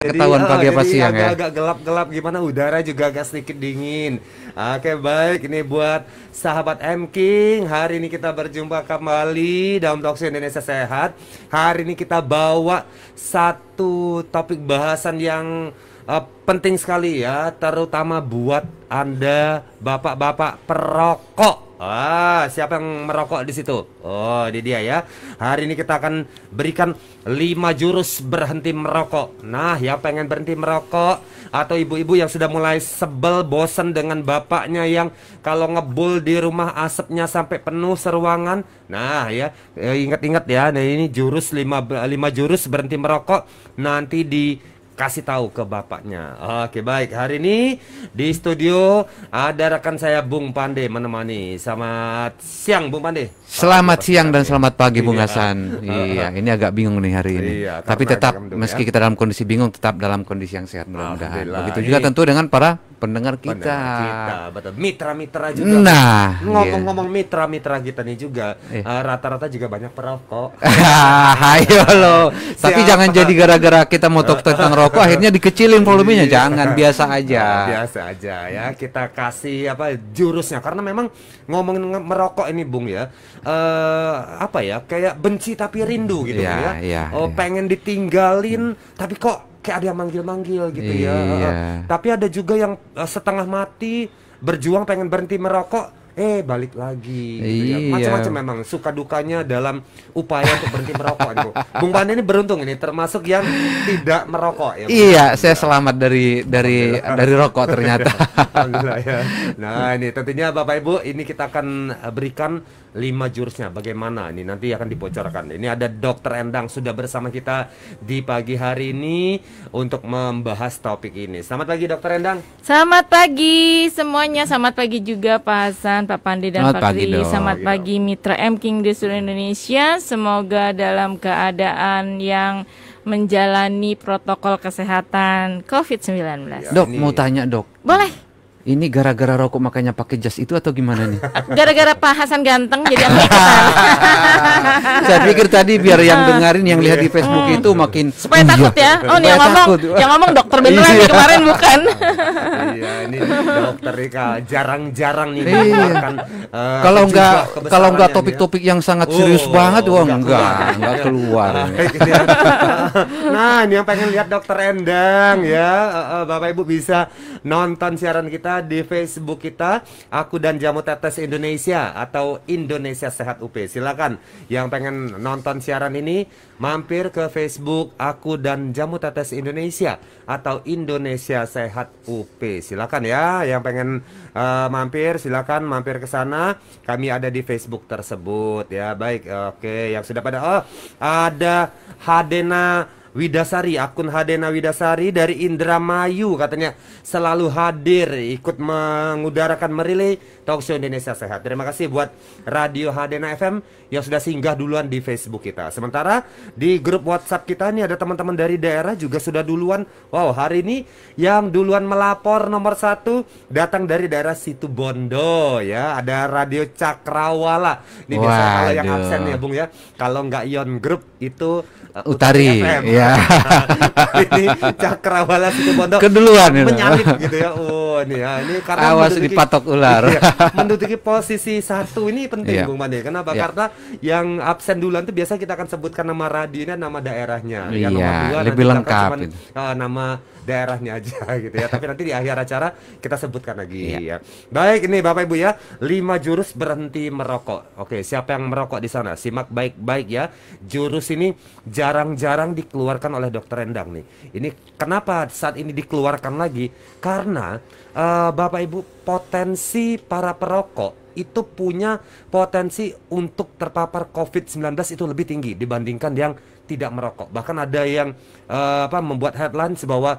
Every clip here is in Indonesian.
ketahuan pagi apa siang ya. agak-agak gelap-gelap gimana, udara juga agak sedikit dingin. Oke, baik, ini buat sahabat M King. Hari ini kita berjumpa kembali dalam Talkshow Indonesia Sehat. Hari ini kita bawa satu topik bahasan yang penting sekali ya, terutama buat Anda bapak-bapak perokok. Siapa yang merokok di situ? Oh, ini dia ya. Hari ini kita akan berikan 5 jurus berhenti merokok. Nah, yang pengen berhenti merokok atau ibu-ibu yang sudah mulai sebel, bosan dengan bapaknya yang kalau ngebul di rumah asapnya sampai penuh seruangan. Nah, ya, ingat-ingat ya. Nah, ini jurus 5 jurus berhenti merokok nanti kasih tahu ke bapaknya. Oke, baik. Hari ini di studio ada rekan saya Bung Pande menemani. Selamat siang Bung Pande. Selamat siang dan selamat pagi Bung Hasan. Iya, ini agak bingung nih hari ini. Iya, tapi tetap meski kita dalam kondisi bingung, tetap dalam kondisi yang sehat mudah-mudahan. Begitu juga tentu dengan para pendengar kita. Betul. Mitra-mitra juga. Nah, ngomong-ngomong mitra-mitra kita nih juga rata-rata juga banyak perokok. Ayo lo. Tapi jangan jadi gara-gara kita mau talk tentang rokok akhirnya dikecilin volumenya. Jangan, biasa aja. Biasa aja ya. Kita kasih jurusnya karena memang ngomongin merokok ini Bung ya. Kayak benci tapi rindu gitu ya. Pengen ditinggalin tapi kok kayak ada yang manggil-manggil gitu ya. Tapi ada juga yang setengah mati berjuang pengen berhenti merokok, balik lagi gitu ya. Macam-macam memang suka dukanya dalam upaya untuk berhenti merokok nih, Bung Pande ini beruntung ini termasuk yang tidak merokok ya. Iya, saya selamat dari rokok ternyata. Alhamdulillah ya. Nah, ini tentunya Bapak Ibu, ini kita akan berikan 5 jurusnya. Bagaimana ini nanti akan dibocorkan. Ini ada Dokter Endang sudah bersama kita di pagi hari ini untuk membahas topik ini. Selamat pagi Dokter Endang. Selamat pagi semuanya. Selamat pagi juga Pak Hasan, Pak Pandi dan Pak Kri. Selamat pagi Mitra M King di seluruh Indonesia. Semoga dalam keadaan yang menjalani protokol kesehatan COVID-19. Dok, mau tanya dok. Boleh. Ini gara-gara rokok makanya pakai jas itu atau gimana nih? Gara-gara Pak Hasan ganteng jadi aku ikutan. Saya pikir tadi biar yang dengerin, yang lihat di Facebook itu makin supaya takut ya. Oh, nih yang ngomong dokter beneran nih kemarin bukan. Iya, ini dokter Ika jarang-jarang nih akan kalau nggak topik-topik yang sangat serius banget, nggak keluar. Nah, ini yang pengen lihat Dokter Endang ya, Bapak Ibu bisa nonton siaran kita di Facebook kita, Aku dan Jamu Tetes Indonesia atau Indonesia Sehat UP. Silakan yang pengen nonton siaran ini mampir ke Facebook Aku dan Jamu Tetes Indonesia atau Indonesia Sehat UP. Silakan ya, yang pengen mampir silakan mampir ke sana. Kami ada di Facebook tersebut ya. Baik, oke, yang sudah pada ada Hadena Widasari, akun Hadena Widasari dari Indramayu katanya selalu hadir ikut mengudarakan merilai Talkshow Indonesia Sehat. Terima kasih buat Radio Hadena FM yang sudah singgah duluan di Facebook kita. Sementara di grup WhatsApp kita ini ada teman-teman dari daerah juga sudah duluan. Wow, hari ini yang duluan melapor nomor 1 datang dari daerah Situbondo ya. Ada Radio Cakrawala. Ini biasa kalau yang absen ya Bung ya. Kalau nggak Ion Group itu Utari FM. Ya. Ini Cakrawala Situbondo keduluan menyalip gitu ya. Oh, ini ya. Ini karena awas dipatok ular. Menduduki posisi 1 ini penting Bung Mande. Kenapa? Karena yang absen duluan itu biasa kita akan sebutkan nama radionya, nama daerahnya. Yang nomor 2 lebih lengkap nama daerahnya aja gitu ya. Tapi nanti di akhir acara kita sebutkan lagi ya. Baik, ini Bapak Ibu ya, 5 jurus berhenti merokok. Oke, siapa yang merokok di sana? Simak baik-baik ya. Jurus ini jarang-jarang dikeluarkan oleh Dokter Endang nih. Ini kenapa saat ini dikeluarkan lagi? Karena Bapak Ibu, potensi para perokok itu punya potensi untuk terpapar COVID-19 itu lebih tinggi dibandingkan yang tidak merokok. Bahkan ada yang membuat headline bahwa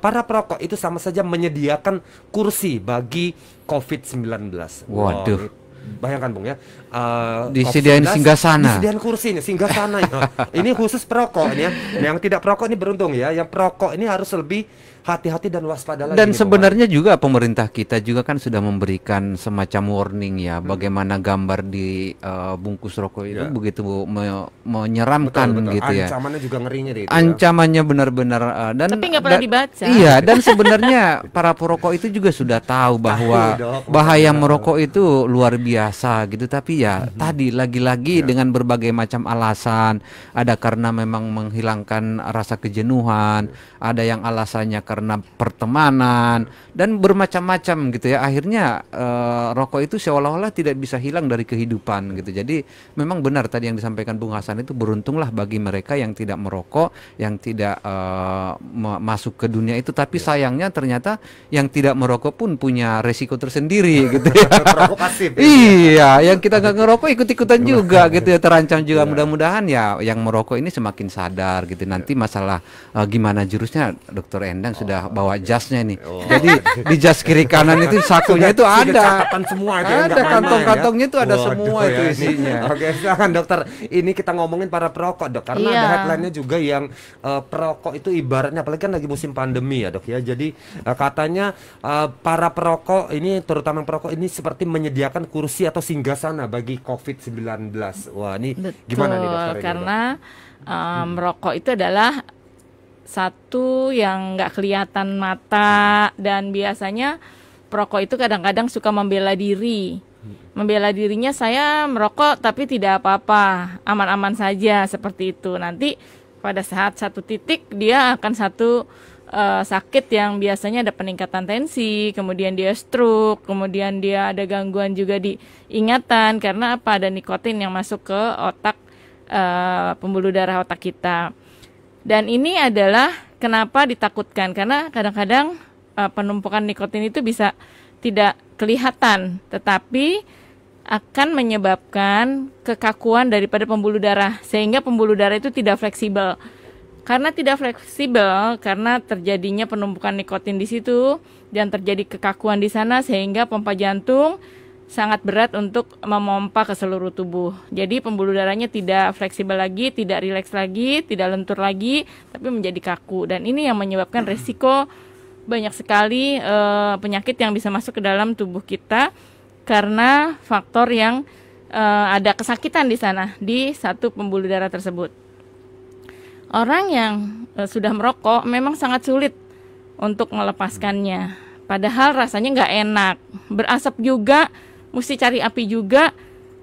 para perokok itu sama saja menyediakan kursi bagi COVID-19. Waduh. Bayangkan Bung ya, disediain singgasana. Disediain kursinya, singgasana ya. Ini khusus perokok ini ya. Yang tidak perokok ini beruntung ya. Yang perokok ini harus lebih hati-hati dan waspada lagi. Dan nih, sebenarnya juga pemerintah kita juga kan sudah memberikan semacam warning ya, bagaimana gambar di bungkus rokok itu begitu menyeramkan betul. gitu ya. Ancamannya juga ngerinya deh itu Ancamannya benar-benar dan tapi nggak pernah dibaca. Iya, dan sebenarnya para perokok itu juga sudah tahu bahwa bahaya merokok itu luar biasa gitu, tapi ya tadi lagi-lagi dengan berbagai macam alasan, ada karena memang menghilangkan rasa kejenuhan, ada yang alasannya karena pertemanan dan bermacam-macam gitu ya. Akhirnya rokok itu seolah-olah tidak bisa hilang dari kehidupan gitu. Jadi memang benar tadi yang disampaikan Bung Hasan itu, beruntunglah bagi mereka yang tidak merokok, yang tidak masuk ke dunia itu. Tapi sayangnya ternyata yang tidak merokok pun punya resiko tersendiri gitu ya. Perokok pasif. Iya, yang kita nggak ngerokok ikut-ikutan juga gitu ya, terancam juga. Mudah-mudahan ya yang merokok ini semakin sadar gitu. Nanti masalah gimana jurusnya, Dokter Endang sudah bawa jasnya nih. Jadi di jas kiri kanan itu sakunya itu ada catatan semua itu ya, ada kantong-kantongnya itu ada semua itu ya, isinya. Oke, silakan dokter. Ini kita ngomongin para perokok, Dok, karena ada headline-nya juga yang perokok itu ibaratnya, apalagi kan lagi musim pandemi ya, Dok ya. Jadi katanya para perokok ini, terutama yang perokok ini, seperti menyediakan kursi atau singgasana bagi COVID-19. Wah, ini gimana nih, dokter? Karena merokok itu adalah satu yang nggak kelihatan mata, dan biasanya perokok itu kadang-kadang suka membela diri. Membela dirinya, saya merokok tapi tidak apa-apa, aman-aman saja, seperti itu. Nanti pada saat satu titik dia akan sakit yang biasanya ada peningkatan tensi, kemudian dia stroke, kemudian dia ada gangguan juga di ingatan karena apa, ada nikotin yang masuk ke otak, pembuluh darah otak kita. Dan ini adalah kenapa ditakutkan, karena kadang-kadang penumpukan nikotin itu bisa tidak kelihatan, tetapi akan menyebabkan kekakuan daripada pembuluh darah, sehingga pembuluh darah itu tidak fleksibel. Karena tidak fleksibel, karena terjadinya penumpukan nikotin di situ dan terjadi kekakuan di sana, sehingga pompa jantung sangat berat untuk memompa ke seluruh tubuh. Jadi pembuluh darahnya tidak fleksibel lagi, tidak rileks lagi, tidak lentur lagi, tapi menjadi kaku. Dan ini yang menyebabkan resiko banyak sekali penyakit yang bisa masuk ke dalam tubuh kita karena faktor yang ada kesakitan di sana, di satu pembuluh darah tersebut. Orang yang sudah merokok memang sangat sulit untuk melepaskannya. Padahal rasanya nggak enak, berasap juga, mesti cari api juga,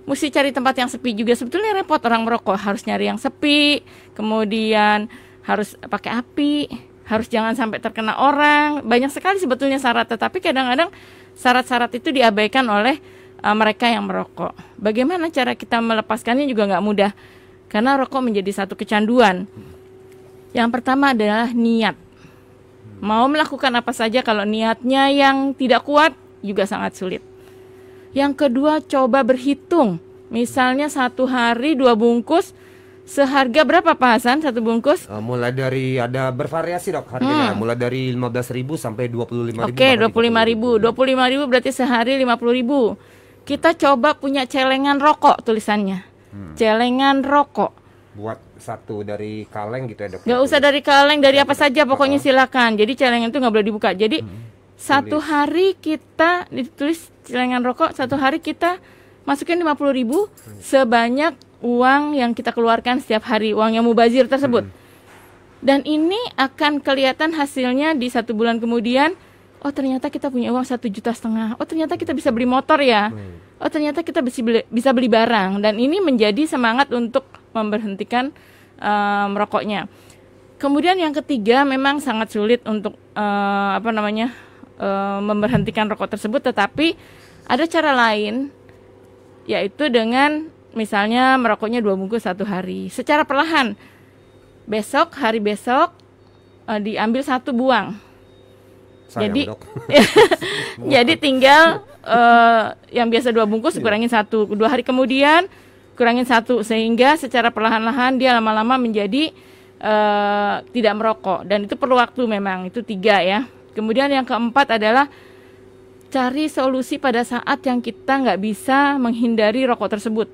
mesti cari tempat yang sepi juga. Sebetulnya repot orang merokok, harus nyari yang sepi, kemudian harus pakai api, harus jangan sampai terkena orang. Banyak sekali sebetulnya syarat, tetapi kadang-kadang syarat-syarat itu diabaikan oleh mereka yang merokok. Bagaimana cara kita melepaskannya juga nggak mudah, karena rokok menjadi satu kecanduan. Yang pertama adalah niat. Mau melakukan apa saja kalau niatnya yang tidak kuat juga sangat sulit. Yang kedua, coba berhitung. Misalnya satu hari 2 bungkus, seharga berapa Pak Hasan satu bungkus? Mulai dari, ada bervariasi dok harganya, mulai dari 15.000 sampai 25.000. Oke, 25.000. 25.000 berarti sehari 50.000. Kita coba punya celengan rokok tulisannya. Celengan rokok. Buat satu dari kaleng gitu ya dok? Gak usah dari kaleng, dari apa saja pokoknya silakan. Jadi celengan itu nggak boleh dibuka. Jadi satu hari kita ditulis celengan rokok, satu hari kita masukin 50.000 sebanyak uang yang kita keluarkan setiap hari, uang yang mubazir tersebut. Dan ini akan kelihatan hasilnya di 1 bulan kemudian. Oh ternyata kita punya uang 1,5 juta. Oh ternyata kita bisa beli motor ya. Oh ternyata kita bisa beli barang. Dan ini menjadi semangat untuk memberhentikan merokoknya. Kemudian yang ketiga, memang sangat sulit untuk memberhentikan rokok tersebut, tetapi ada cara lain, yaitu dengan misalnya merokoknya 2 bungkus 1 hari secara perlahan. Hari besok diambil 1 buang. Jadi jadi tinggal yang biasa 2 bungkus kurangin 1, 2 hari kemudian kurangin 1, sehingga secara perlahan-lahan dia lama-lama menjadi tidak merokok. Dan itu perlu waktu memang. Itu 3 ya. Kemudian yang keempat adalah cari solusi pada saat yang kita nggak bisa menghindari rokok tersebut.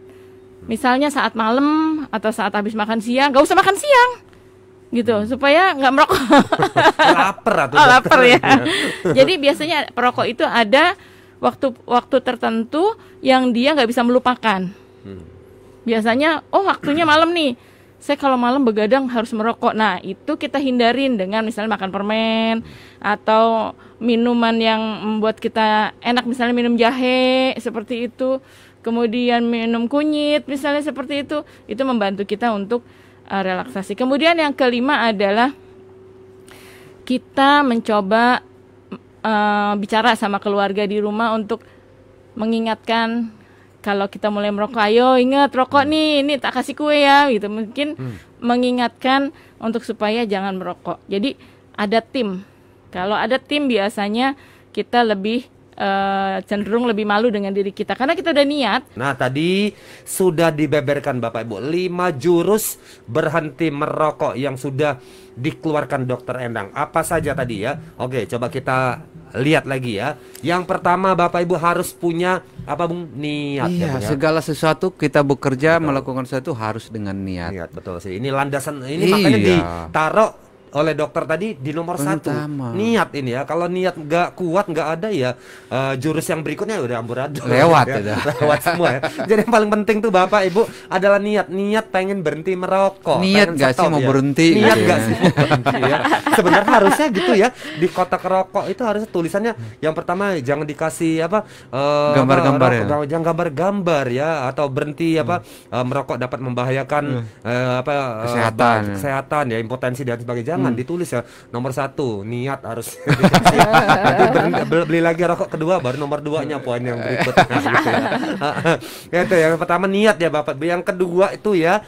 Misalnya saat malam atau saat habis makan siang, nggak usah makan siang. gitu supaya nggak merokok. Lapar atau lapar ya. Jadi biasanya perokok itu ada waktu tertentu yang dia nggak bisa melupakan. Biasanya waktunya malam nih, saya kalau malam begadang harus merokok. Nah itu kita hindarin dengan misalnya makan permen atau minuman yang membuat kita enak, misalnya minum jahe seperti itu, kemudian minum kunyit misalnya seperti itu membantu kita untuk relaksasi. Kemudian yang kelima adalah kita mencoba bicara sama keluarga di rumah untuk mengingatkan kalau kita mulai merokok, ayo ingat rokok nih, ini tak kasih kue ya, gitu. Mungkin mengingatkan untuk supaya jangan merokok. Jadi ada tim. Kalau ada tim biasanya kita lebih cenderung lebih malu dengan diri kita karena kita udah niat. Nah tadi sudah dibeberkan Bapak Ibu 5 jurus berhenti merokok yang sudah dikeluarkan Dokter Endang. Apa saja tadi ya? Oke, coba kita lihat lagi ya. Yang pertama Bapak Ibu harus punya apa Bung? Niat. Iya, ya, segala sesuatu kita bekerja melakukan sesuatu harus dengan niat. Niat, betul sih. Ini landasan ini makanya ditaruh oleh dokter tadi di nomor 1. Niat ini ya. Kalau niat nggak kuat, nggak ada ya jurus yang berikutnya udah amburadul. Lewat ya. Lewat semua ya. Jadi yang paling penting tuh Bapak Ibu adalah niat. Niat pengen berhenti merokok. Niat nggak sih mau berhenti? Niat nggak sih mau berhenti ya. Sebenarnya harusnya gitu ya. Di kotak rokok itu harusnya tulisannya yang pertama jangan dikasih apa gambar-gambar ya. Jangan gambar-gambar ya, atau berhenti merokok dapat membahayakan kesehatan ya, impotensi dan sebagainya. Jangan ditulis ya nomor 1 niat harus beli lagi rokok kedua baru nomor 2-nya poin yang berikutnya gitu ya. Itu yang pertama niat ya Bapak. Yang kedua itu ya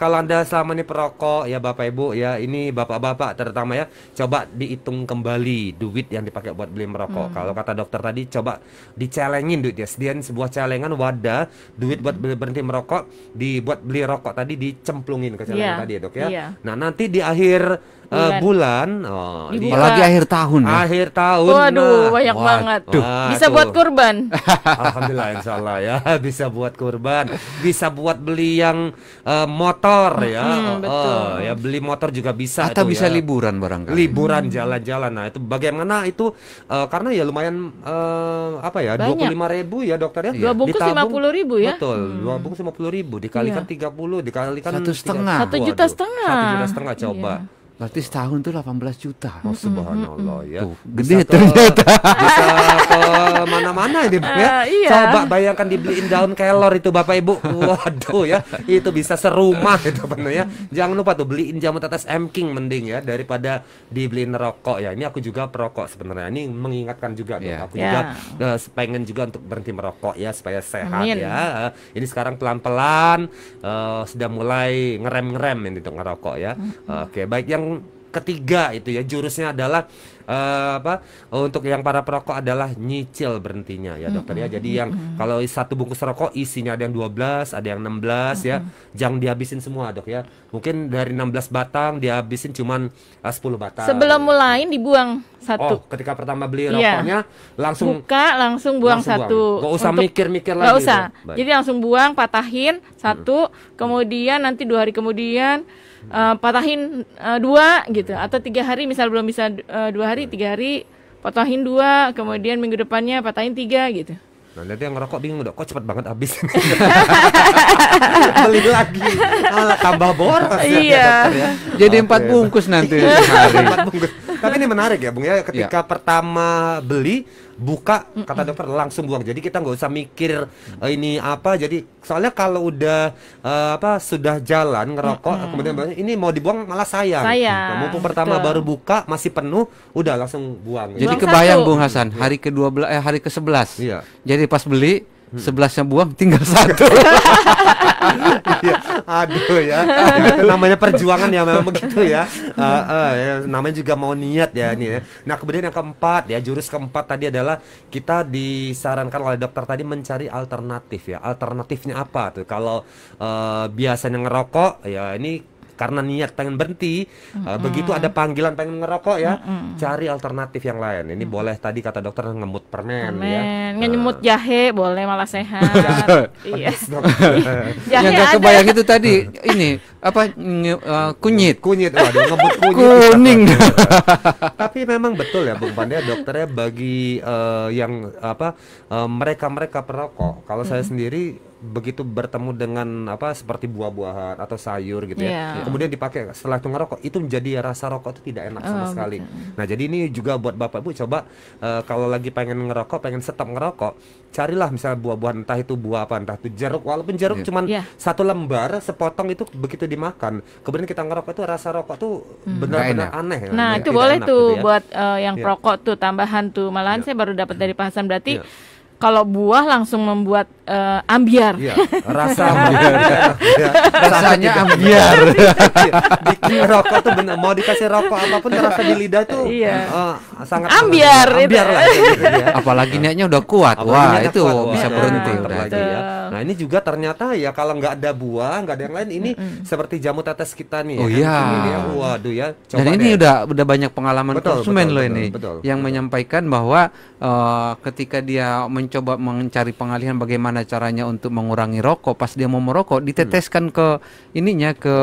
kalau Anda selama ini perokok ya Bapak Ibu ya, ini bapak-bapak terutama ya, coba dihitung kembali duit yang dipakai buat beli merokok. Kalau kata dokter tadi coba dicelengin duit ya, sediain sebuah celengan wadah duit buat berhenti merokok, dibuat beli rokok tadi dicemplungin ke celengan tadi ya Dok ya. Nah nanti di akhir bulan apalagi akhir tahun ya. Akhir tahun. Waduh, banyak banget. Bisa buat kurban. Alhamdulillah insyaallah ya, bisa buat kurban, bisa buat beli yang motor ya. Ya beli motor juga bisa. Atau bisa ya. liburan barangkali. Liburan jalan-jalan. Nah, itu bagaimana itu karena ya lumayan 25.000 ya dokter ya. 2 bungkus 50.000 ya. Betul, 2 bungkus 50.000 dikalikan 30 dikalikan 1,5 1,5 juta. 1,5 juta coba. Berarti setahun tuh 18 juta. Oh subhanallah ya. Tuh, gede ternyata. Bisa ke mana-mana ini ya. Coba bayangkan dibeliin daun kelor itu Bapak Ibu. Waduh ya, itu bisa serumah itu bener ya. Jangan lupa tuh beliin jamu tetes M-King mending ya daripada dibeliin rokok ya. Ini aku juga perokok sebenarnya. Ini mengingatkan juga tuh. Aku juga pengen juga untuk berhenti merokok ya supaya sehat ya. Ini sekarang pelan-pelan sudah mulai ngerem-ngerem ini untuk ngerokok ya. Oke, baik. Yang ketiga itu ya jurusnya adalah untuk yang para perokok adalah nyicil berhentinya ya dokter ya. Jadi yang kalau 1 bungkus rokok isinya ada yang 12, ada yang 16 ya. Jangan dihabisin semua Dok ya. Mungkin dari 16 batang dihabisin cuman 10 batang. Sebelum mulai dibuang 1. Oh, ketika pertama beli rokoknya langsung buka, langsung buang 1. Gak usah mikir-mikir lagi. Gak usah. Jadi langsung buang, patahin 1, kemudian nanti 2 hari kemudian patahin 2 gitu, atau 3 hari misal belum bisa 2 hari, 3 hari patahin 2, kemudian minggu depannya patahin 3 gitu. Nah nanti yang ngerokok bingung dok, kok cepet banget habis. Beli lagi tambah boros ya, ya. Jadi 4 bungkus nanti sehari. 4 bungkus. Tapi ini menarik ya Bung ya, ketika pertama beli buka kata dokter langsung buang. Jadi kita nggak usah mikir ini apa. Jadi soalnya kalau udah sudah jalan ngerokok kemudian ini mau dibuang malah sayang. Nah, mumpung pertama baru buka masih penuh, udah langsung buang. Jadi kebayang Bung Hasan hari ke-12 hari ke-11. Iya. Jadi pas beli 11-nya buang, tinggal 1. Aduh ya, itu namanya perjuangan ya memang begitu ya. Namanya juga mau niat ya ini ya. Nah kemudian yang keempat ya, jurus keempat tadi adalah kita disarankan oleh dokter tadi mencari alternatif ya. Alternatifnya apa tuh? Kalau biasanya ngerokok ya ini karena niat pengen berhenti, begitu ada panggilan pengen ngerokok ya, cari alternatif yang lain. Ini boleh tadi kata dokter ngemut permen ya. Nyemut jahe boleh, malah sehat. Iya. Yang gak kebayang itu tadi ini apa kunyit. Waduh, ngebut kunyit. Kuning. Tapi memang betul ya Bung Pandya, dokternya bagi yang mereka perokok. Kalau saya sendiri begitu bertemu dengan seperti buah-buahan atau sayur gitu ya, kemudian dipakai setelah itu ngerokok, itu menjadi rasa rokok itu tidak enak sama sekali. Nah jadi ini juga buat bapak ibu, coba kalau lagi pengen ngerokok, pengen stop ngerokok, carilah misalnya buah-buahan, entah itu buah apa, entah itu jeruk, walaupun jeruk cuman satu lembar sepotong, itu begitu dimakan kemudian kita ngerokok, itu rasa rokok tuh benar-benar aneh. Nah itu boleh tuh gitu ya. Buat yang perokok tuh tambahan tuh, malahan saya baru dapat dari Pak Hasan, berarti kalau buah langsung membuat ambiar. Rasanya ambiar. Bikin rokok tuh bener, mau dikasih rokok apapun terasa di lidah tuh sangat ambiar lah gitu ya. Apalagi niatnya udah kuat. Wah, itu bisa berhenti lagi ya. Nah, ini juga ternyata ya kalau nggak ada buah, nggak ada yang lain, ini seperti jamu tetes kita nih. Oh iya. Waduh ya. Coba dan ini udah banyak pengalaman konsumen loh ini yang menyampaikan bahwa ketika dia mencoba mencari pengalihan bagaimana caranya untuk mengurangi rokok, pas dia mau merokok diteteskan ke ininya, ke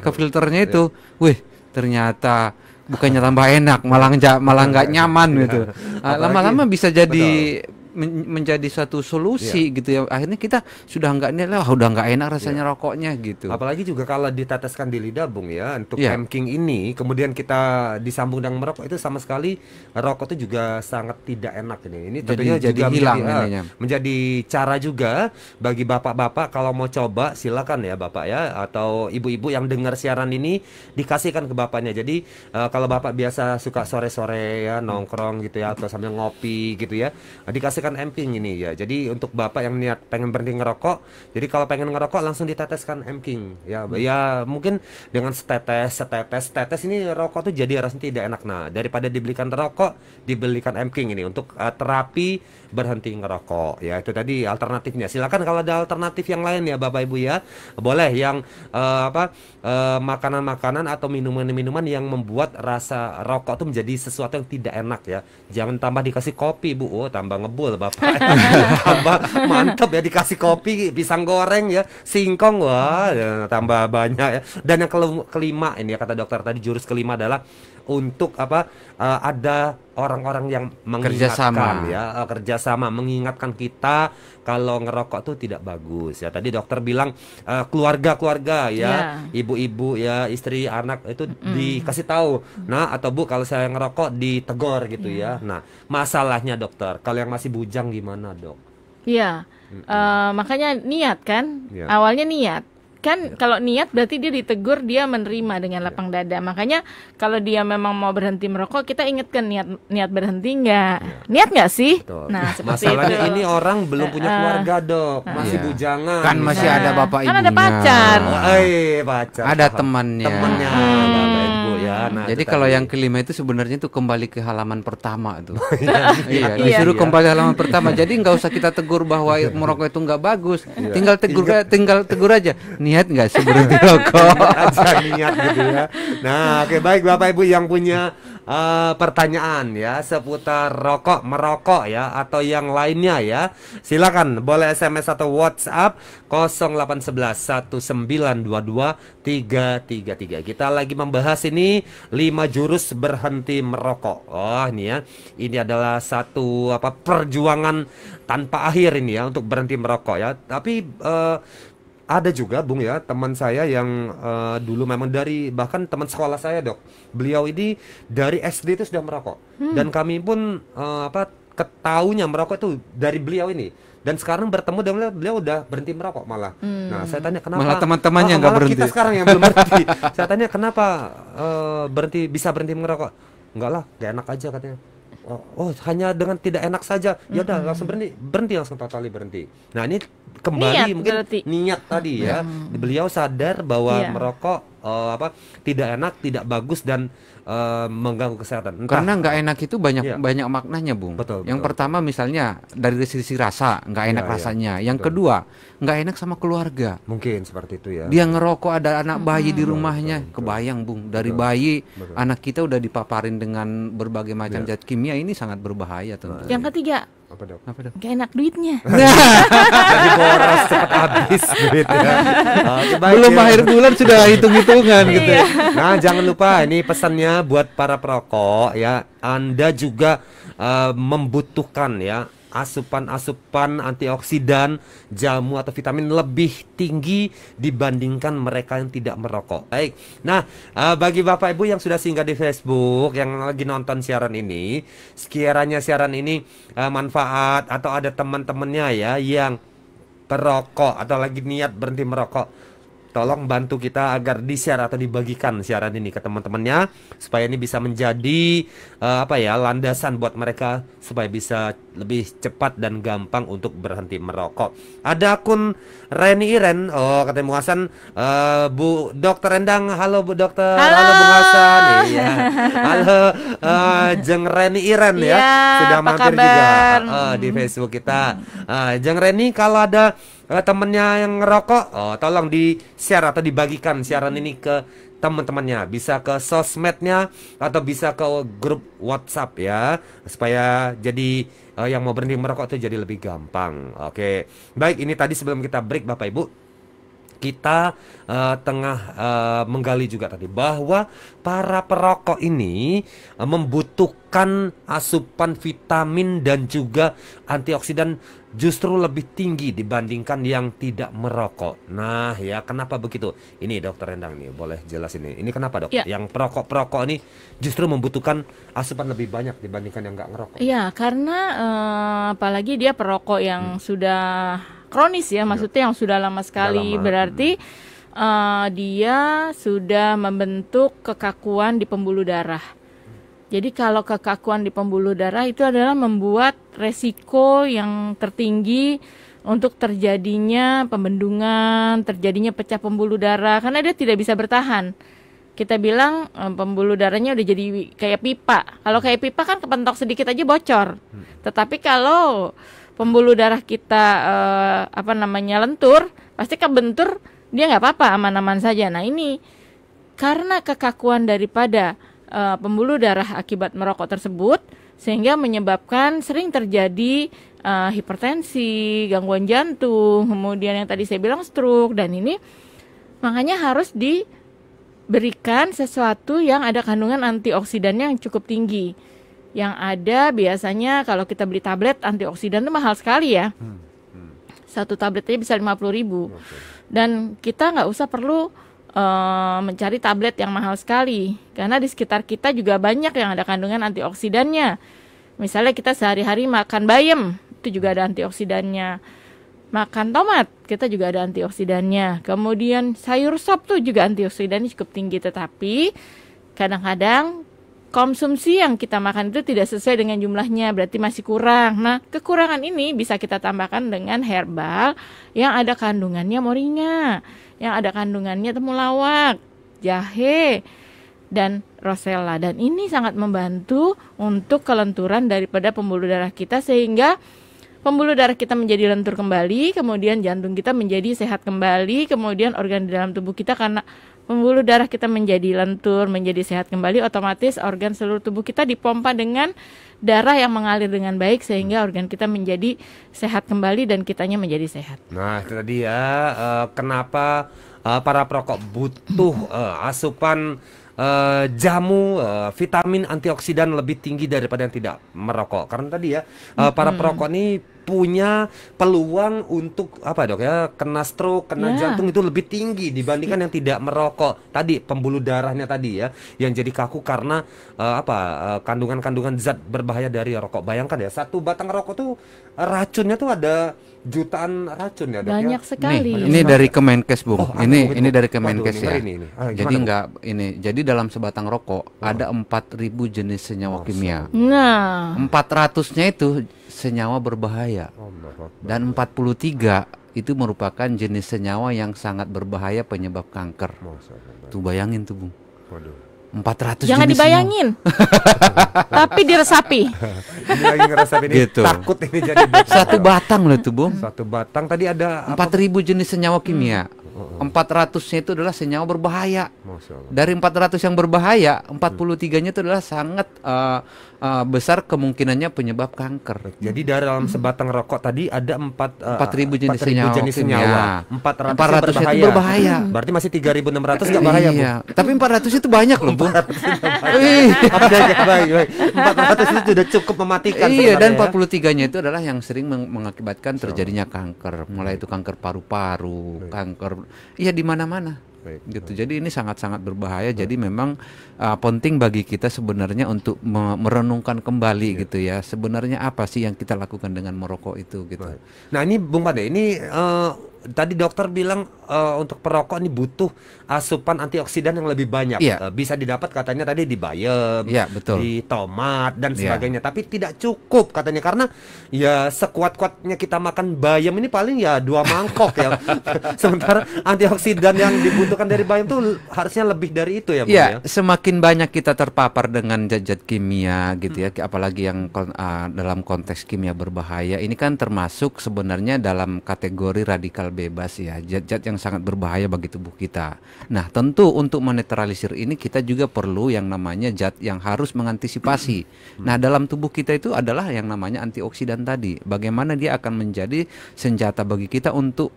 ke filternya itu. Wih, ternyata bukannya tambah enak, malah nggak nyaman gitu. Lama-lama bisa jadi menjadi satu solusi gitu ya. Akhirnya kita sudah nggak niat lah, udah nggak enak rasanya rokoknya gitu. Apalagi juga kalau diteteskan di lidah Bung ya, untuk emking ini kemudian kita disambung dengan merokok, itu sama sekali rokok itu juga sangat tidak enak ini. Ini tentunya jadi juga hilang menjadi cara juga bagi bapak-bapak kalau mau coba, silakan ya bapak ya, atau ibu-ibu yang dengar siaran ini dikasihkan ke bapaknya. Jadi kalau bapak biasa suka sore-sore ya nongkrong gitu ya, atau sambil ngopi gitu ya, dikasih emping ini ya. Jadi untuk bapak yang niat pengen berhenti ngerokok, jadi kalau pengen ngerokok langsung diteteskan emping ya. Ya mungkin dengan setetes ini rokok tuh jadi rasanya tidak enak. Nah daripada dibelikan rokok, dibelikan emping ini untuk terapi berhenti ngerokok ya. Itu tadi alternatifnya. Silakan kalau ada alternatif yang lain ya bapak ibu ya, boleh yang makanan-makanan atau minuman-minuman yang membuat rasa rokok tuh menjadi sesuatu yang tidak enak ya. Jangan tambah dikasih kopi Bu, tambah ngebul bapak. Tambah mantap ya, dikasih kopi, pisang goreng ya, singkong, wah tambah banyak ya. Dan yang kelima ini ya, kata dokter tadi, jurus kelima adalah untuk ada orang-orang yang mengingatkan kerjasama mengingatkan kita kalau ngerokok tuh tidak bagus ya. Tadi dokter bilang keluarga ya, ibu-ibu ya, istri, anak itu dikasih tahu. Nah atau Bu, kalau saya ngerokok ditegor gitu ya. Nah masalahnya dokter, kalau yang masih bujang gimana dok? Iya, makanya niat kan, awalnya niat. Kan kalau niat berarti dia ditegur, dia menerima dengan lapang dada. Makanya kalau dia memang mau berhenti merokok, kita ingatkan niat berhenti nggak? Niat nggak sih? Betul. Nah seperti masalahnya itu. ini orang belum punya keluarga dok, masih bujangan. Kan masih ada bapak ibunya. Kan ada pacar. Pacar. Ada temannya. Bapak ibu ya. Nah, jadi kalau yang kelima itu sebenarnya itu kembali ke halaman pertama tuh. Disuruh kembali halaman pertama. Jadi nggak usah kita tegur bahwa merokok itu nggak bagus. Tinggal tegur aja. Niat nggak sih berhenti rokok? Niat gitu ya. Nah, oke, baik bapak ibu yang punya pertanyaan ya seputar rokok, merokok ya, atau yang lainnya ya, silakan boleh SMS atau WhatsApp 0811 1922 333. Kita lagi membahas ini 5 jurus berhenti merokok. Oh ini ya, ini adalah satu perjuangan tanpa akhir ini ya untuk berhenti merokok ya. Tapi ada juga Bung ya, teman saya yang dulu memang bahkan teman sekolah saya dok, beliau ini dari SD itu sudah merokok. Dan kami pun ketahuinya merokok itu dari beliau ini. Dan sekarang bertemu dengan beliau udah berhenti merokok malah. Nah saya tanya kenapa? Malah teman-temannya nggak berhenti. Kita sekarang yang belum berhenti. Saya tanya kenapa bisa berhenti merokok? Enggak lah, gak enak aja katanya. Oh hanya dengan tidak enak saja. Ya udah langsung berhenti langsung totali berhenti. Nah ini kembali niat, mungkin berarti niat tadi ya. Beliau sadar bahwa merokok tidak enak, tidak bagus dan mengganggu kesehatan. Karena nggak enak itu banyak maknanya, Bung. Betul, yang betul. pertama misalnya dari sisi rasa nggak enak rasanya. Yang kedua nggak enak sama keluarga. Mungkin seperti itu ya. Dia ngerokok, ada anak bayi di rumahnya, kebayang, Bung. Dari bayi anak kita udah dipaparin dengan berbagai macam zat kimia, ini sangat berbahaya tentu. Yang ketiga, Apa dok? gak enak duitnya. Jadi boros cepat habis duit ya. Belum akhir bulan sudah hitung-hitungan gitu. Nah, jangan lupa ini pesannya buat para perokok ya. Anda juga membutuhkan ya asupan-asupan antioksidan, jamu atau vitamin lebih tinggi dibandingkan mereka yang tidak merokok. Baik. Nah, bagi Bapak Ibu yang sudah singgah di Facebook, yang lagi nonton siaran ini, sekiranya siaran ini manfaat atau ada teman-temannya ya yang perokok atau lagi niat berhenti merokok, tolong bantu kita agar di-share atau dibagikan siaran ini ke teman-temannya supaya ini bisa menjadi landasan buat mereka supaya bisa lebih cepat dan gampang untuk berhenti merokok. Ada akun Reni Iren, katanya Bung Hasan, Bu Dokter Endang, halo Bu Dokter, halo Bung Hasan, iya, halo Jeng Reni Iren ya, sudah mampir juga di Facebook kita. Jeng Reni, kalau ada temennya yang ngerokok, tolong di-share atau dibagikan siaran ini ke teman-temannya, bisa ke sosmednya atau bisa ke grup WhatsApp ya, supaya jadi yang mau berhenti merokok itu jadi lebih gampang. Oke, baik, ini tadi sebelum kita break Bapak Ibu, kita tengah menggali juga tadi bahwa para perokok ini membutuhkan asupan vitamin dan juga antioksidan justru lebih tinggi dibandingkan yang tidak merokok. Nah ya, kenapa begitu? Ini Dokter Endang nih, boleh jelasin nih. Ini kenapa dok? Ya. Yang perokok ini justru membutuhkan asupan lebih banyak dibandingkan yang nggak ngerokok. Iya, karena apalagi dia perokok yang sudah kronis ya, maksudnya yang sudah lama sekali, berarti dia sudah membentuk kekakuan di pembuluh darah. Jadi kalau kekakuan di pembuluh darah itu adalah membuat resiko yang tertinggi untuk terjadinya pembendungan, terjadinya pecah pembuluh darah karena dia tidak bisa bertahan. Kita bilang pembuluh darahnya udah jadi kayak pipa. Kalau kayak pipa kan kepentok sedikit aja bocor. Tetapi kalau pembuluh darah kita lentur, pasti kebentur, dia nggak apa-apa, aman-aman saja. Nah ini karena kekakuan daripada pembuluh darah akibat merokok tersebut, sehingga menyebabkan sering terjadi hipertensi, gangguan jantung, kemudian yang tadi saya bilang stroke, dan ini makanya harus diberikan sesuatu yang ada kandungan antioksidannya yang cukup tinggi. Yang ada biasanya kalau kita beli tablet antioksidan itu mahal sekali ya. Satu tabletnya bisa 50.000. Dan kita nggak usah perlu mencari tablet yang mahal sekali, karena di sekitar kita juga banyak yang ada kandungan antioksidannya. Misalnya kita sehari-hari makan bayam, itu juga ada antioksidannya. Makan tomat, kita juga ada antioksidannya. Kemudian sayur sop tuh juga antioksidannya cukup tinggi, tetapi kadang-kadang konsumsi yang kita makan itu tidak sesuai dengan jumlahnya, berarti masih kurang. Nah, kekurangan ini bisa kita tambahkan dengan herbal yang ada kandungannya moringa, yang ada kandungannya temulawak, jahe, dan rosella. Dan ini sangat membantu untuk kelenturan daripada pembuluh darah kita, sehingga pembuluh darah kita menjadi lentur kembali, kemudian jantung kita menjadi sehat kembali, kemudian organ di dalam tubuh kita, karena pembuluh darah kita menjadi lentur, menjadi sehat kembali, otomatis organ seluruh tubuh kita dipompa dengan darah yang mengalir dengan baik, sehingga organ kita menjadi sehat kembali dan kitanya menjadi sehat. Nah itu tadi ya, kenapa para perokok butuh asupan jamu, vitamin, antioksidan lebih tinggi daripada yang tidak merokok. Karena tadi ya, para perokok ini punya peluang untuk kena stroke, kena jantung itu lebih tinggi dibandingkan yang tidak merokok. Tadi pembuluh darahnya tadi ya, yang jadi kaku karena kandungan-kandungan zat berbahaya dari rokok. Bayangkan ya, satu batang rokok tuh racunnya tuh ada jutaan racun ya, dok. Banyak sekali. Ini dari Kemenkes, Bung. Ini dari Kemenkes ya. Jadi jadi dalam sebatang rokok ada 4.000 jenis senyawa kimia. Nah, 400-nya itu senyawa berbahaya. Dan 43 itu merupakan jenis senyawa yang sangat berbahaya penyebab kanker. Tuh bayangin tuh Bung. Waduh. 400 Jangan jenis dibayangin. Tapi diresapi. Ini lagi ngerasain ini Gitu. takut ini jadi Satu batang loh tuh Bung. satu batang tadi ada 4.000 jenis senyawa kimia. 400-nya itu adalah senyawa berbahaya. Masya Allah. Dari 400 yang berbahaya, 43-nya itu adalah sangat besar kemungkinannya penyebab kanker. Jadi dalam sebatang rokok tadi ada 4.000 jenis 4.000 senyawa. 400 itu berbahaya. Berarti masih 3.600 nggak bahaya, Bu? Iya, tapi 400 itu banyak loh, Bung. Oke, baik. 400 itu sudah cukup mematikan. Iya, dan sebenarnya, 43-nya itu adalah yang sering mengakibatkan terjadinya kanker. Mulai itu kanker paru-paru, kanker di mana-mana. Gitu. Jadi ini sangat-sangat berbahaya. Jadi memang penting bagi kita sebenarnya untuk merenungkan kembali gitu ya. Sebenarnya apa sih yang kita lakukan dengan merokok itu gitu. Nah, ini Bung Pade, ini tadi dokter bilang untuk perokok ini butuh asupan antioksidan yang lebih banyak. Iya. Bisa didapat katanya tadi di bayam, Iya, betul. di tomat dan Iya. sebagainya. Tapi tidak cukup katanya karena ya sekuat-kuatnya kita makan bayam ini paling ya 2 mangkok ya. Sementara antioksidan yang dibutuhkan dari bayam tuh harusnya lebih dari itu ya, Bung ya. Semakin banyak kita terpapar dengan zat-zat kimia gitu ya, apalagi yang dalam konteks kimia berbahaya. Ini kan termasuk sebenarnya dalam kategori radikal bebas ya, zat-zat yang sangat berbahaya bagi tubuh kita. Nah, tentu untuk menetralisir ini kita juga perlu yang namanya zat yang harus mengantisipasi. Nah, dalam tubuh kita itu adalah yang namanya antioksidan tadi. Bagaimana dia akan menjadi senjata bagi kita untuk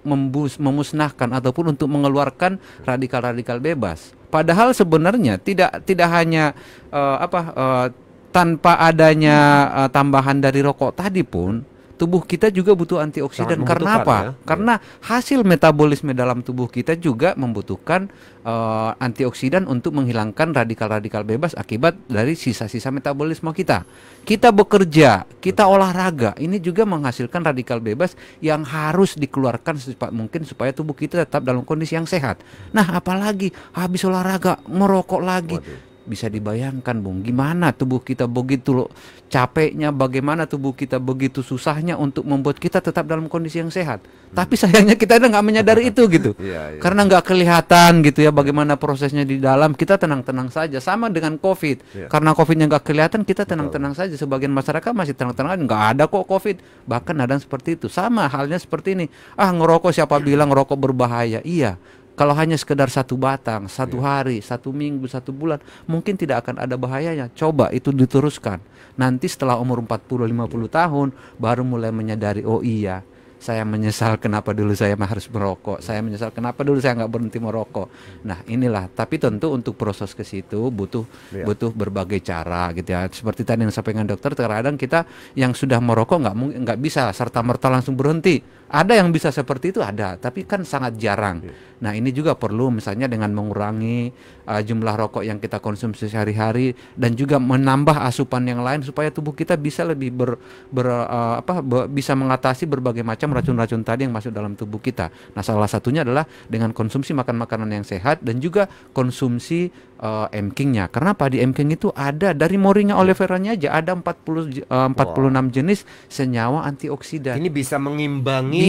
memusnahkan ataupun untuk mengeluarkan radikal-radikal bebas. Padahal sebenarnya tidak hanya tanpa adanya tambahan dari rokok tadi pun tubuh kita juga butuh antioksidan. Karena apa? Ya. Karena hasil metabolisme dalam tubuh kita juga membutuhkan antioksidan untuk menghilangkan radikal-radikal bebas akibat dari sisa-sisa metabolisme kita. Kita bekerja, kita olahraga, ini juga menghasilkan radikal bebas yang harus dikeluarkan secepat mungkin supaya tubuh kita tetap dalam kondisi yang sehat. Nah, apalagi habis olahraga merokok lagi. Bisa dibayangkan, Bung, gimana tubuh kita begitu capeknya, bagaimana tubuh kita begitu susahnya untuk membuat kita tetap dalam kondisi yang sehat. Tapi sayangnya kita nggak menyadari itu gitu. Karena nggak kelihatan gitu ya bagaimana prosesnya di dalam. Kita tenang-tenang saja. Sama dengan COVID. Karena COVID-nya nggak kelihatan, kita tenang-tenang saja. Sebagian masyarakat masih tenang-tenang, nggak ada kok COVID. Bahkan ada yang seperti itu. Sama halnya seperti ini. Ngerokok, siapa bilang ngerokok berbahaya? Iya. Kalau hanya sekedar satu batang, satu hari, 1 minggu, 1 bulan, mungkin tidak akan ada bahayanya. Coba itu diteruskan. Nanti setelah umur 40-50 tahun, baru mulai menyadari, oh iya, saya menyesal kenapa dulu saya harus merokok. Saya menyesal kenapa dulu saya nggak berhenti merokok. Nah, inilah. Tapi tentu untuk proses ke situ butuh berbagai cara gitu ya. Seperti tadi yang disampaikan dokter, terkadang kita yang sudah merokok nggak bisa serta-merta langsung berhenti. Ada yang bisa seperti itu, ada, tapi kan sangat jarang. Nah, ini juga perlu misalnya dengan mengurangi jumlah rokok yang kita konsumsi sehari-hari dan juga menambah asupan yang lain supaya tubuh kita bisa lebih bisa mengatasi berbagai macam racun-racun tadi yang masuk dalam tubuh kita. Nah, salah satunya adalah dengan konsumsi makan makanan yang sehat dan juga konsumsi M-King-nya. Karena di M-King itu ada dari Moringa oleifera-nya aja ada 46 jenis senyawa antioksidan. Ini bisa mengimbangi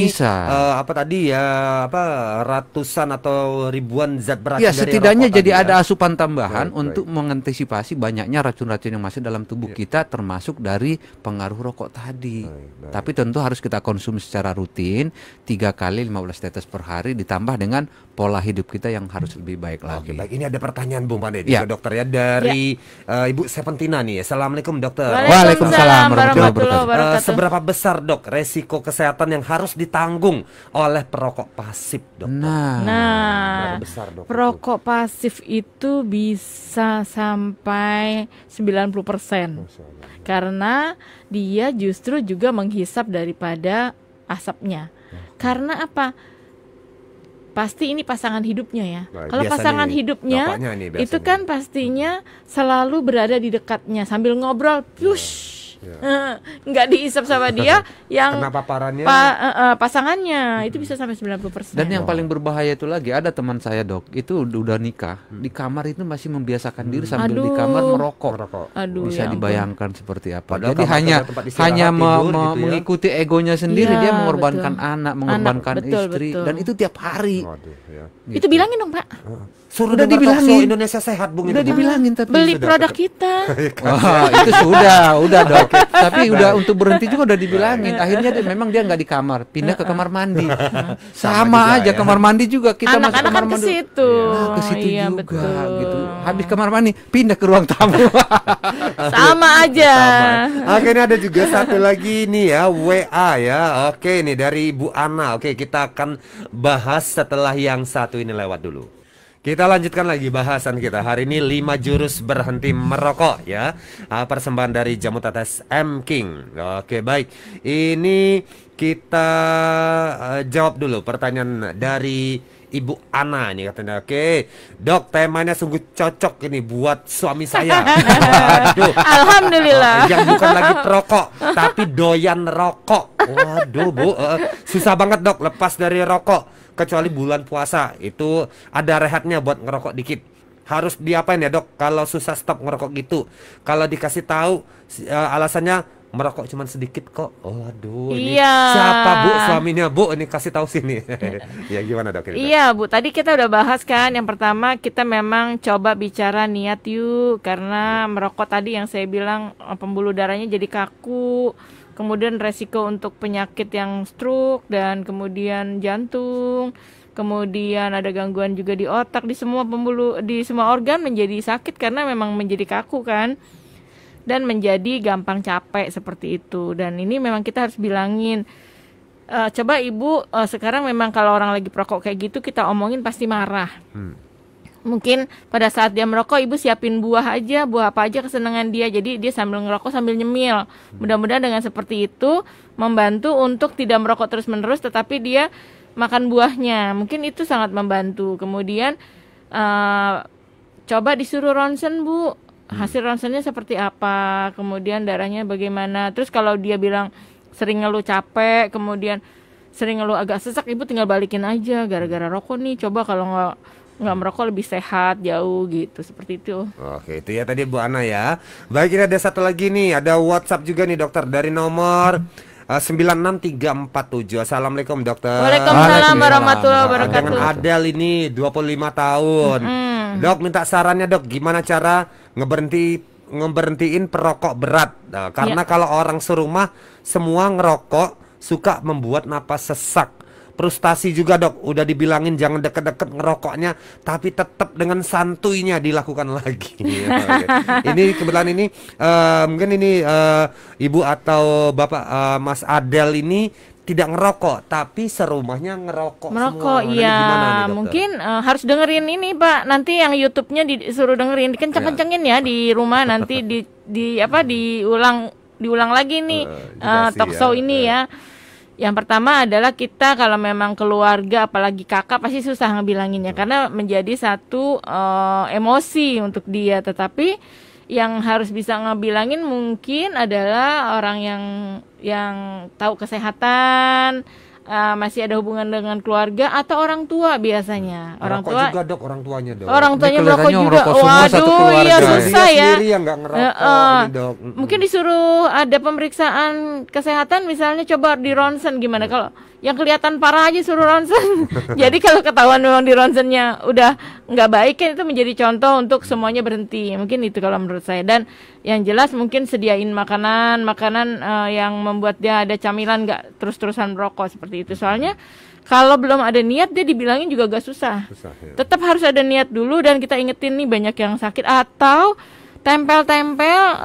ratusan atau ribuan zat beracun ya, dari setidaknya rokok jadi tadi, ada asupan tambahan untuk mengantisipasi banyaknya racun-racun yang masuk dalam tubuh kita termasuk dari pengaruh rokok tadi. Tapi tentu harus kita konsumsi secara rutin 3 kali 15 tetes per hari ditambah dengan pola hidup kita yang harus lebih baik lagi. Baik, ini ada pertanyaan Bung Pande juga dokter ya dari Ibu Seventina nih. Assalamualaikum dokter. Waalaikumsalam warahmatullahi wabarakatuh. Seberapa besar dok resiko kesehatan yang harus ditanggung oleh perokok pasif dok? Nah, besar, dok, perokok pasif itu bisa sampai 90%. Karena dia justru juga menghisap daripada asapnya. Karena apa? Pasti ini pasangan hidupnya ya. Kalau pasangan hidupnya itu kan pastinya selalu berada di dekatnya sambil ngobrol, push. nggak diisap sama dia, yang kena paparannya pasangannya itu bisa sampai 90%. Dan yang paling berbahaya itu lagi, ada teman saya dok, itu udah nikah, di kamar itu masih membiasakan diri sambil di kamar merokok. Bisa dibayangkan seperti apa. Padahal jadi hanya tidur, gitu ya. mengikuti egonya sendiri, dia mengorbankan betul. anak, mengorbankan istri, betul. dan itu tiap hari. Waduh, ya. Itu bilangin dong Pak. Suruh Udah dengar dibilangin. Indonesia Sehat Bung. Udah dibilangin tapi Beli produk kita. wah, itu udah dok. Tapi udah untuk berhenti juga udah dibilangin. Akhirnya memang dia nggak di kamar, pindah ke kamar mandi. Sama aja kamar mandi juga, kita masuk Anak-anak kamar kan ke mandi. situ. Nah, ke situ Iya, juga betul. gitu. Habis kamar mandi pindah ke ruang tamu. Sama aja. Oke, ini ada juga satu lagi nih ya, WA ya. Oke, ini dari Ibu Ana. Oke, kita akan bahas setelah yang satu ini lewat dulu. Kita lanjutkan lagi bahasan kita hari ini, 5 jurus berhenti merokok ya. Persembahan dari Jamu Tetes M King. Oke, baik. Ini kita jawab dulu pertanyaan dari Ibu Ana ini katanya. Oke, Dok, temanya sungguh cocok ini buat suami saya. Waduh. Alhamdulillah. Yang bukan lagi perokok, tapi doyan rokok. Waduh, Bu, susah banget Dok lepas dari rokok. Kecuali bulan puasa, itu ada rehatnya buat ngerokok dikit. Harus diapain ya Dok kalau susah stop ngerokok gitu? Kalau dikasih tahu alasannya merokok cuma sedikit kok. Oh aduh, ini siapa Bu suaminya Bu? Ini kasih tahu sini. Ya gimana Dok? Iya Bu, tadi kita udah bahas kan. Yang pertama kita memang coba bicara niat yuk. Karena merokok tadi yang saya bilang pembuluh darahnya jadi kaku. Kemudian resiko untuk penyakit yang stroke dan kemudian jantung. Kemudian ada gangguan juga di otak, di semua pembuluh, di semua organ menjadi sakit karena memang menjadi kaku kan. Dan menjadi gampang capek seperti itu. Dan ini memang kita harus bilangin. Coba Ibu sekarang memang kalau orang lagi perokok kayak gitu kita omongin pasti marah. Mungkin pada saat dia merokok Ibu siapin buah aja, buah apa aja kesenangan dia. Jadi dia sambil ngerokok sambil nyemil. Mudah-mudahan dengan seperti itu membantu untuk tidak merokok terus-menerus, tetapi dia makan buahnya. Mungkin itu sangat membantu. Kemudian coba disuruh ronsen Bu. Hasil ronsennya seperti apa, kemudian darahnya bagaimana. Terus kalau dia bilang sering ngeluh capek, kemudian sering ngeluh agak sesak, Ibu tinggal balikin aja gara-gara rokok nih. Coba kalau nggak merokok lebih sehat jauh gitu, seperti itu. Oke, itu ya tadi Bu Ana ya. Baik, ini ada satu lagi nih, ada WhatsApp juga nih dokter dari nomor 96347. Assalamualaikum dokter. Waalaikumsalam warahmatullahi wabarakatuh. Dengan Adel ini 25 tahun. Dok, minta sarannya Dok, gimana cara ngeberhentiin perokok berat. Nah, karena kalau orang serumah semua ngerokok suka membuat napas sesak. Frustasi juga Dok, udah dibilangin jangan deket-deket ngerokoknya, tapi tetap dengan santuinya dilakukan lagi. Ini kebetulan ini mungkin ini Ibu atau Bapak Mas Adel ini tidak ngerokok, tapi serumahnya ngerokok merokok semua. Iya, Nih, mungkin harus dengerin ini Pak. Nanti yang YouTube-nya disuruh dengerin, dikenceng-kencengin ya di rumah nanti diulang lagi nih talk show ini ya. Yang pertama adalah kita kalau memang keluarga apalagi kakak pasti susah ngebilanginnya karena menjadi satu emosi untuk dia. Tetapi yang harus bisa ngebilangin mungkin adalah orang yang tahu kesehatan, masih ada hubungan dengan keluarga atau orang tua biasanya. Orang merokok tua juga Dok, orang tuanya Dok. Orang tuanya merokok juga. Waduh, iya susah ya. Sendiri yang nggak ngerokok nih, Dok. Mungkin disuruh ada pemeriksaan kesehatan misalnya, coba di ronsen gimana kalau yang kelihatan parah aja suruh ronsen. Jadi kalau ketahuan memang di ronsennya udah nggak baik kan itu menjadi contoh untuk semuanya berhenti. Mungkin itu kalau menurut saya. Dan yang jelas mungkin sediain makanan yang membuat dia ada camilan, nggak terus-terusan merokok seperti itu. Soalnya kalau belum ada niat dia dibilangin juga agak susah. Ya. Tetap harus ada niat dulu dan kita ingetin nih banyak yang sakit atau tempel-tempel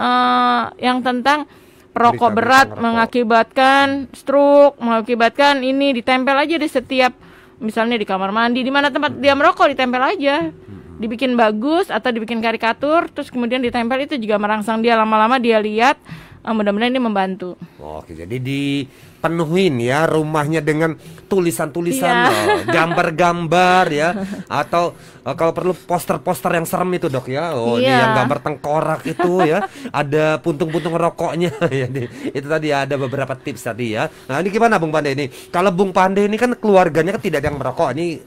yang tentang perokok berat mengakibatkan stroke, mengakibatkan ini, ditempel aja di setiap, misalnya di kamar mandi, di mana tempat dia merokok ditempel aja. Dibikin bagus atau dibikin karikatur, terus kemudian ditempel, itu juga merangsang dia, lama-lama dia lihat mudah-mudahan ini membantu. Oke, jadi dipenuhin ya rumahnya dengan tulisan-tulisan, gambar-gambar ya, atau kalau perlu poster-poster yang serem itu dok ya. Oh ini yang gambar tengkorak itu ya, ada puntung-puntung rokoknya ya. Itu tadi ada beberapa tips tadi ya. Nah ini gimana Bung Pandey ini? Kalau Bung Pandey ini kan keluarganya kan tidak ada yang merokok, ini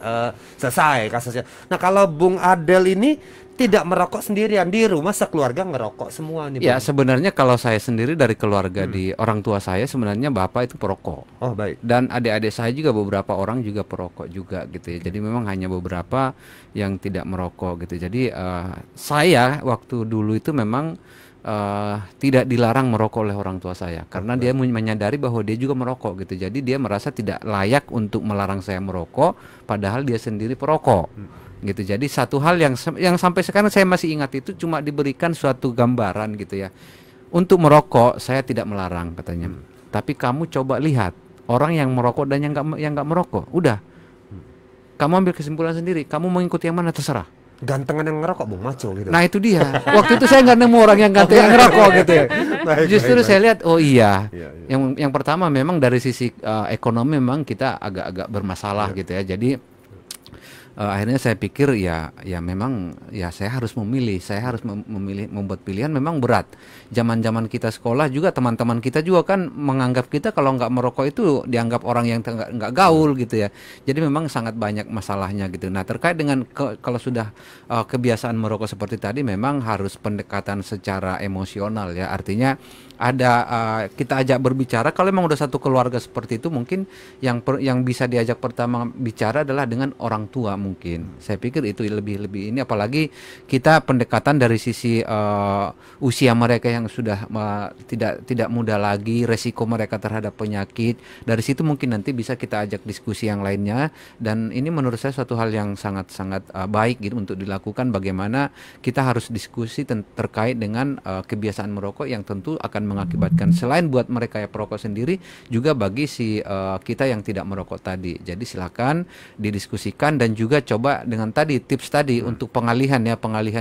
selesai kasusnya. Nah kalau Bung Adel ini tidak merokok sendirian, di rumah sekeluarga ngerokok semua nih. Ya sebenarnya kalau saya sendiri dari keluarga di orang tua saya sebenarnya bapak itu perokok. Oh baik. Dan adik-adik saya juga beberapa orang juga perokok juga gitu ya. Jadi memang hanya beberapa yang tidak merokok gitu. Jadi saya waktu dulu itu memang tidak dilarang merokok oleh orang tua saya karena dia menyadari bahwa dia juga merokok gitu. Jadi dia merasa tidak layak untuk melarang saya merokok padahal dia sendiri perokok. Gitu. Jadi satu hal yang sampai sekarang saya masih ingat itu cuma diberikan suatu gambaran gitu ya. Untuk merokok saya tidak melarang katanya. Tapi kamu coba lihat orang yang merokok dan yang nggak merokok. Udah. Kamu ambil kesimpulan sendiri. Kamu mau ikut yang mana terserah. Gantengan yang ngerokok Bung maco gitu. Nah itu dia. Waktu itu saya nggak nemu orang yang ganteng yang ngerokok gitu ya. Justru saya lihat oh iya. Yang pertama memang dari sisi ekonomi memang kita agak-agak bermasalah gitu ya. Jadi akhirnya saya pikir ya memang ya saya harus memilih, membuat pilihan memang berat. Zaman-zaman kita sekolah juga teman-teman kita juga kan menganggap kita kalau nggak merokok itu dianggap orang yang nggak gaul gitu ya. Jadi memang sangat banyak masalahnya gitu. Nah terkait dengan kalau sudah kebiasaan merokok seperti tadi memang harus pendekatan secara emosional ya. Artinya ada kita ajak berbicara. Kalau memang udah satu keluarga seperti itu mungkin yang bisa diajak pertama bicara adalah dengan orang tua mungkin. Saya pikir itu lebih ini apalagi kita pendekatan dari sisi usia mereka yang sudah tidak muda lagi, resiko mereka terhadap penyakit. Dari situ mungkin nanti bisa kita ajak diskusi yang lainnya dan ini menurut saya suatu hal yang sangat-sangat baik gitu untuk dilakukan bagaimana kita harus diskusi terkait dengan kebiasaan merokok yang tentu akan mengakibatkan selain buat mereka yang perokok sendiri juga bagi si kita yang tidak merokok tadi. Jadi silakan didiskusikan dan juga coba dengan tadi tips tadi untuk pengalihan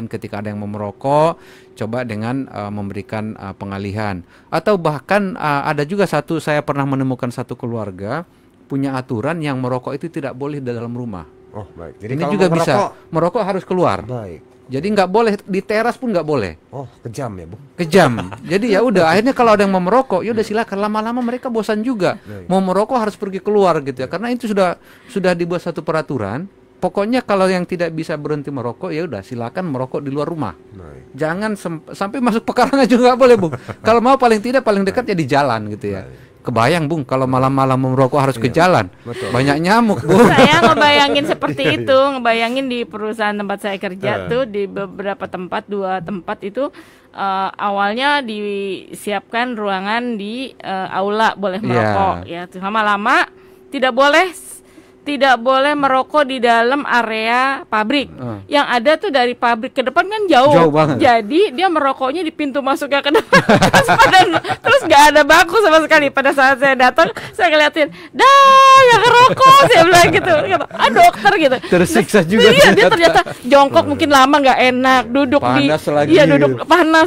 ketika ada yang mau merokok coba dengan memberikan pengalihan atau bahkan ada juga saya pernah menemukan satu keluarga punya aturan yang merokok itu tidak boleh di dalam rumah. Oh baik. Jadi ini juga bisa merokok harus keluar. Baik. Jadi nggak boleh di teras pun nggak boleh. Oh kejam ya Bu? Kejam. Jadi ya udah akhirnya kalau ada yang mau merokok, ya udah silakan. Lama-lama mereka bosan juga. Mau merokok harus pergi keluar gitu ya. Karena itu sudah dibuat satu peraturan. Pokoknya kalau yang tidak bisa berhenti merokok ya udah silakan merokok di luar rumah. Jangan sampai masuk pekarangan juga nggak boleh Bu. Kalau mau paling dekat ya di jalan gitu ya. Kebayang Bung kalau malam-malam merokok harus ke jalan. Betul. Banyak nyamuk Bung. Saya ngebayangin seperti itu, ngebayangin di perusahaan tempat saya kerja tuh di beberapa tempat, 2 tempat itu awalnya disiapkan ruangan di aula boleh merokok ya. Lama-lama tidak boleh merokok di dalam area pabrik. Yang ada tuh dari pabrik ke depan kan jauh banget. Jadi dia merokoknya di pintu masuknya ke depan. terus nggak ada bangku sama sekali. Pada saat saya datang, saya ngeliatin, dah yang ngerokok, saya bilang gitu. Dokter gitu. Tersiksa juga. Iya, dia ternyata jongkok mungkin lama nggak enak, duduk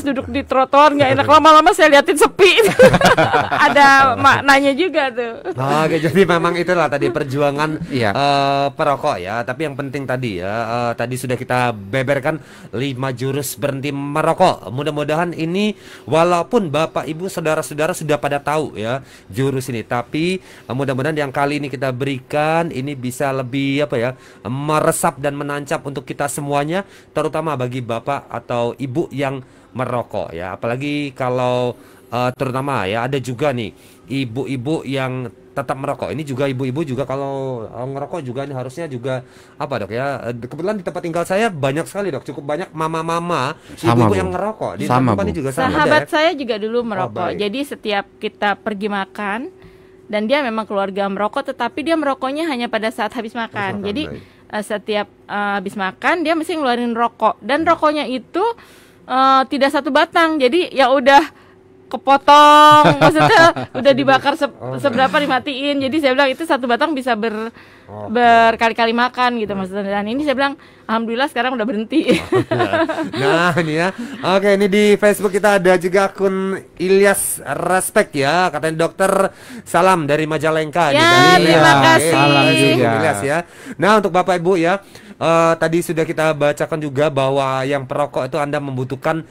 duduk di trotoar nggak enak. Lama-lama saya liatin sepi. Ada maknanya juga tuh. Oke, jadi memang itulah tadi perjuangan perokok ya. Tapi yang penting tadi ya, tadi sudah kita beberkan 5 jurus berhenti merokok. Mudah-mudahan ini walaupun Bapak Ibu saudara-saudara sudah pada tahu ya jurus ini, tapi mudah-mudahan yang kali ini kita berikan ini bisa lebih meresap dan menancap untuk kita semuanya, terutama bagi Bapak atau Ibu yang merokok ya. Apalagi kalau terutama ya ada juga nih ibu-ibu yang tetap merokok. Ini juga ibu-ibu juga kalau ngerokok juga ini harusnya juga Dok ya. Kebetulan di tempat tinggal saya banyak sekali Dok, cukup banyak mama-mama ibu-ibu yang ngerokok. Di tempat ini juga sama. Sahabat saya juga dulu merokok. Jadi setiap kita pergi makan dan dia memang keluarga merokok, tetapi dia merokoknya hanya pada saat habis makan. Jadi setiap habis makan dia mesti ngeluarin rokok dan rokoknya itu tidak satu batang. Jadi ya udah kepotong, maksudnya udah dibakar seberapa dimatiin. Jadi saya bilang itu satu batang bisa berkali-kali makan gitu maksudnya. Dan ini saya bilang alhamdulillah sekarang udah berhenti. Nah ini ya. Oke, ini di Facebook kita ada juga akun Ilyas Respect ya. Katanya dokter salam dari Majalengka. Ya, terima kasih. Salam juga. Ilyas ya. Nah untuk Bapak Ibu ya, tadi sudah kita bacakan juga bahwa yang perokok itu Anda membutuhkan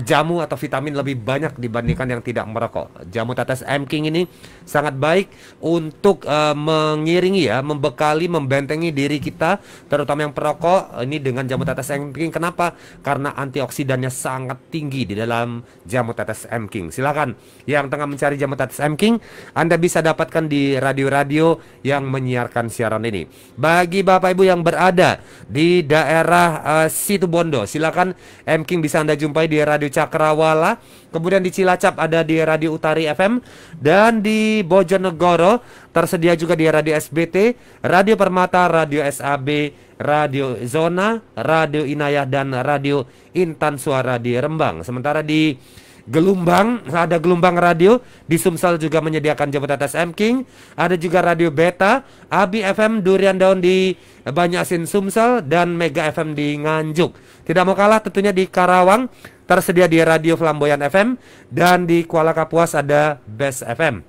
jamu atau vitamin lebih banyak dibandingkan yang tidak merokok. Jamu tetes M-King ini sangat baik untuk mengiringi ya, membekali, membentengi diri kita, terutama yang perokok ini dengan jamu tetes M-King. Kenapa? Karena antioksidannya sangat tinggi di dalam jamu tetes M-King. Silakan yang tengah mencari jamu tetes M-King, Anda bisa dapatkan di radio-radio yang menyiarkan siaran ini. Bagi Bapak Ibu yang berada di daerah Situbondo, silakan M-King bisa Anda jumpai di Radio Cakrawala. Kemudian di Cilacap ada di Radio Utari FM, dan di Bojonegoro tersedia juga di Radio SBT, Radio Permata, Radio SAB, Radio Zona, Radio Inayah, dan Radio Intan Suara di Rembang. Sementara di Gelombang ada Gelombang Radio, di Sumsel juga menyediakan jamu tetes M-King. Ada juga Radio Beta, Abi FM, Durian Daun di Banyasin Sumsel, dan Mega FM di Nganjuk. Tidak mau kalah tentunya di Karawang tersedia di Radio Flamboyan FM, dan di Kuala Kapuas ada Best FM.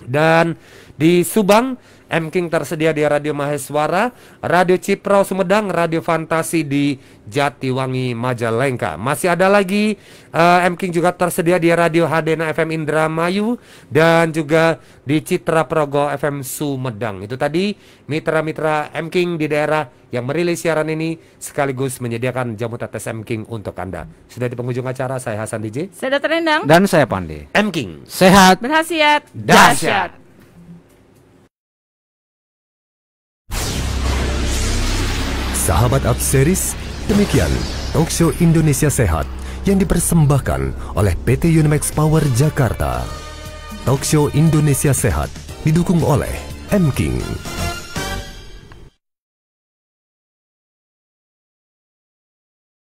Dan di Subang M-King tersedia di Radio Maheswara, Radio Ciprau Sumedang, Radio Fantasi di Jatiwangi Majalengka. Masih ada lagi M-King juga tersedia di Radio Hadena FM Indramayu, dan juga di Citra Progo FM Sumedang. Itu tadi mitra-mitra M-King di daerah yang merilis siaran ini sekaligus menyediakan jamu tetes M-King untuk Anda. Sudah di penghujung acara, saya Hasan DJ, saya Dr. Endang, dan saya Pandi. M-King Sehat berhasiat dahsyat. Sahabat Up Series, demikian Talkshow Indonesia Sehat yang dipersembahkan oleh PT Unimax Power Jakarta. Talkshow Indonesia Sehat didukung oleh M-King.